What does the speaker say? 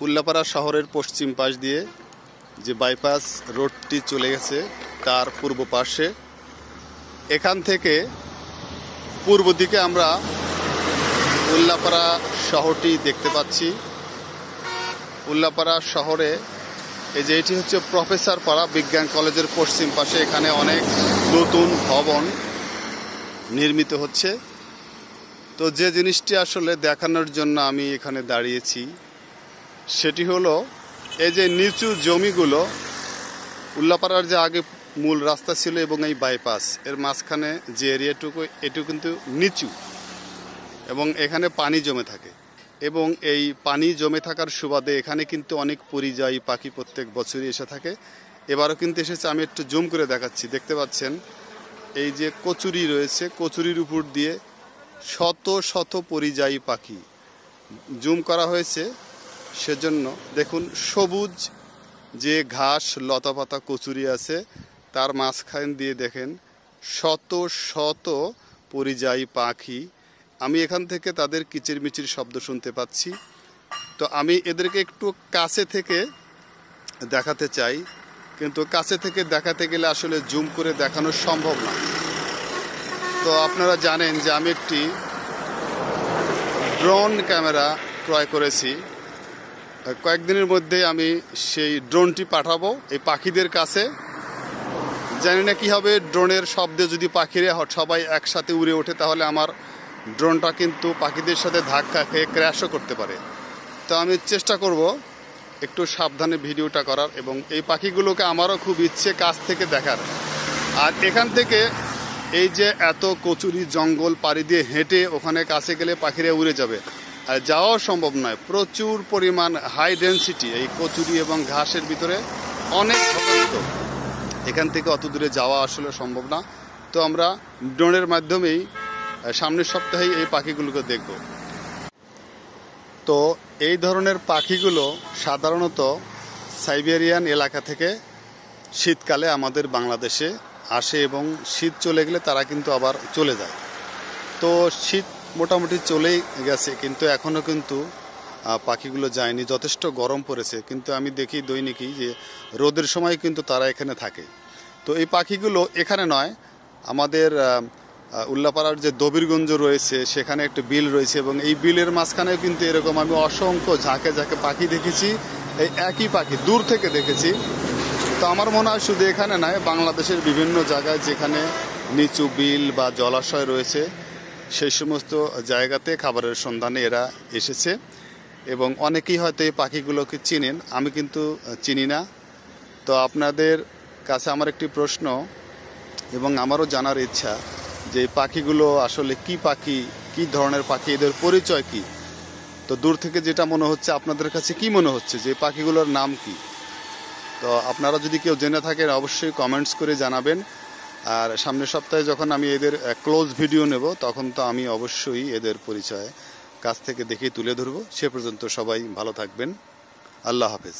উল্লাপাড়া শহরের পশ্চিম পাশ দিয়ে যে বাইপাস রোডটি চলে গেছে তার পূর্ব পাশে, এখান থেকে পূর্ব দিকে আমরা উল্লাপাড়া শহরটি দেখতে পাচ্ছি। উল্লাপাড়া শহরে এই যে এটি হচ্ছে প্রফেসর পাড়া বিজ্ঞান কলেজের পশ্চিম পাশে, এখানে অনেক নতুন ভবন নির্মিত হচ্ছে। তো যে জিনিসটি আসলে দেখানোর জন্য আমি এখানে দাঁড়িয়েছি সেটি হলো এই যে নিচু জমিগুলো, উল্লাপাড়ার যে আগে মূল রাস্তা ছিল এবং এই বাইপাস এর মাঝখানে যে এরিয়াটুকু এটুকু কিন্তু নিচু এবং এখানে পানি জমে থাকে, এবং এই পানি জমে থাকার সুবাদে এখানে কিন্তু অনেক পরিযায়ী পাখি প্রত্যেক বছরই এসে থাকে। এবারও কিন্তু এসেছে। আমি একটু জুম করে দেখাচ্ছি, দেখতে পাচ্ছেন এই যে কচুরি রয়েছে, কচুরির উপর দিয়ে শত শত পরিযায়ী পাখি জুম করা হয়েছে সেজন্য। দেখুন সবুজ যে ঘাস লতাপাতা কচুরি আছে তার মাঝখান দিয়ে দেখেন শত শত পরিযায়ী পাখি। আমি এখান থেকে তাদের কিচিরমিচির শব্দ শুনতে পাচ্ছি। তো আমি এদেরকে একটু কাছে থেকে দেখাতে চাই, কিন্তু কাছে থেকে দেখাতে গেলে আসলে জুম করে দেখানো সম্ভব না। তো আপনারা জানেন যে আমি একটি ড্রোন ক্যামেরা ক্রয় করেছি। কয়েকদিনের মধ্যে আমি সেই ড্রোনটি পাঠাবো এই পাখিদের কাছে। জানি না কি হবে, ড্রোনের শব্দে যদি পাখিরা সবাই একসাথে উড়ে ওঠে তাহলে আমার ড্রোনটা কিন্তু পাখিদের সাথে ধাক্কা খেয়ে ক্র্যাশও করতে পারে। তো আমি চেষ্টা করব একটু সাবধানে ভিডিওটা করার, এবং এই পাখিগুলোকে আমারও খুব ইচ্ছে কাছ থেকে দেখার। আর এখান থেকে এই যে এত কচুরি জঙ্গল পাড়ি দিয়ে হেঁটে ওখানে কাছে গেলে পাখিরা উড়ে যাবে, আর যাওয়াও সম্ভব নয়। প্রচুর পরিমাণ হাই ডেন্সিটি এই কচুরি এবং ঘাসের ভিতরে অনেক ঘনত্ব, এখান থেকে অত দূরে যাওয়া আসলে সম্ভব না। তো আমরা ড্রোনের মাধ্যমেই সামনের সপ্তাহেই এই পাখিগুলোকে দেখব। তো এই ধরনের পাখিগুলো সাধারণত সাইবেরিয়ান এলাকা থেকে শীতকালে আমাদের বাংলাদেশে আসে, এবং শীত চলে গেলে তারা কিন্তু আবার চলে যায়। তো শীত মোটামুটি চলেই গেছে, কিন্তু এখনও কিন্তু পাখিগুলো যায়নি। যথেষ্ট গরম পড়েছে, কিন্তু আমি দেখি দৈনিকই যে রোদের সময় কিন্তু তারা এখানে থাকে। তো এই পাখিগুলো এখানে নয়, আমাদের উল্লাপাড়ার যে দবিরগঞ্জ রয়েছে সেখানে একটা বিল রয়েছে, এবং এই বিলের মাঝখানেও কিন্তু এরকম আমি অসংখ্য ঝাঁকে ঝাঁকে পাখি দেখেছি। এই একই পাখি দূর থেকে দেখেছি। তো আমার মনে হয় শুধু এখানে নয়, বাংলাদেশের বিভিন্ন জায়গায় যেখানে নিচু বিল বা জলাশয় রয়েছে সেই সমস্ত জায়গাতে খাবারের সন্ধানে এরা এসেছে, এবং অনেকেই হয়তো এই পাখিগুলোকে চিনেন, আমি কিন্তু চিনি না। তো আপনাদের কাছে আমার একটি প্রশ্ন, এবং আমারও জানার ইচ্ছা যে এই পাখিগুলো আসলে কি পাখি, কি ধরনের পাখি, এদের পরিচয় কি? তো দূর থেকে যেটা মনে হচ্ছে, আপনাদের কাছে কি মনে হচ্ছে যে পাখিগুলোর নাম কি? তো আপনারা যদি কেউ জেনে থাকেন অবশ্যই কমেন্টস করে জানাবেন। আর সামনের সপ্তাহে যখন আমি এদের ক্লোজ ভিডিও নেব তখন তো আমি অবশ্যই এদের পরিচয় কাছ থেকে দেখেই তুলে ধরব। সে পর্যন্ত সবাই ভালো থাকবেন। আল্লাহ হাফেজ।